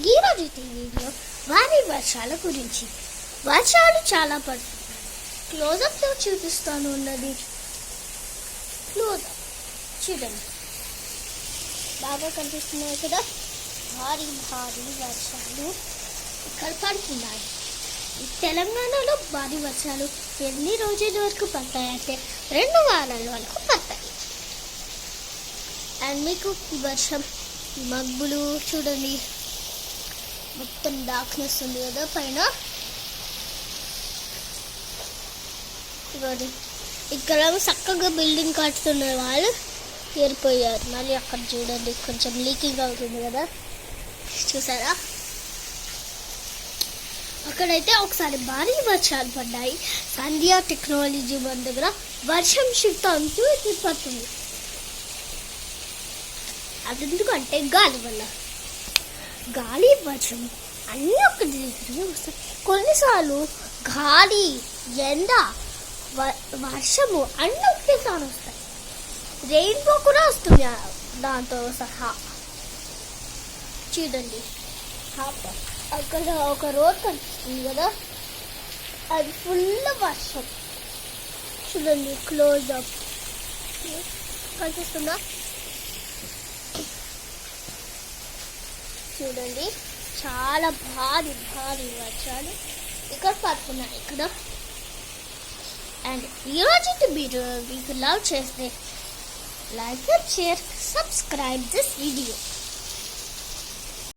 ఈరోజు వీడియో భారీ వర్షాల గురించి. వర్షాలు చాలా పడుతుంది. క్లోజప్లో చూపిస్తాను ఉన్నది. క్లోజప్ చూడండి, బాగా కనిపిస్తున్నాయి కదా. భారీ భారీ వర్షాలు ఇక్కడ పడుతున్నాయి. తెలంగాణలో భారీ వర్షాలు ఎన్ని రోజుల వరకు పడతాయంటే 2 వారాల వరకు పడతాయి. అండ్ మీకు ఈ వర్షం మబ్బులు చూడండి, మొత్తం డార్క్నెస్ ఉంది కదా పైన. ఇక్కడ చక్కగా బిల్డింగ్ కట్టుతున్న వాళ్ళు ఏరిపోయారు. మళ్ళీ అక్కడ చూడండి, కొంచెం లీకింగ్ అవుతుంది కదా, చూసారా. అక్కడైతే ఒకసారి భారీ వర్షాలు పడ్డాయి. సంధ్యా టెక్నాలజీ మన దగ్గర వర్షం షిఫ్ట్ అంటూ తిప్పతుంది. అది ఎందుకంటే గాలి వల్ల. గాలి వర్షం అన్నీ ఒక దగ్గర వస్తాయి. కొన్నిసార్లు గాలి, ఎండ, వర్షము అన్నీ ఒకేసారి వస్తాయి. రెయిన్బో కూడా వస్తుంది దాంతో సహా. చూడండి, అక్కడ ఒక రోడ్ కనిపిస్తుంది కదా, అది ఫుల్ వర్షం. చూడండి, క్లోజ్ అప్ కనిపిస్తుందా? చూడండి, చాలా భారీ భారీ వర్షాలు ఇక్కడ పడుతున్నాయి ఇక్కడ. అండ్ ఈరోజు మీరు మీకు లవ్ చేస్తే like, share, subscribe this video.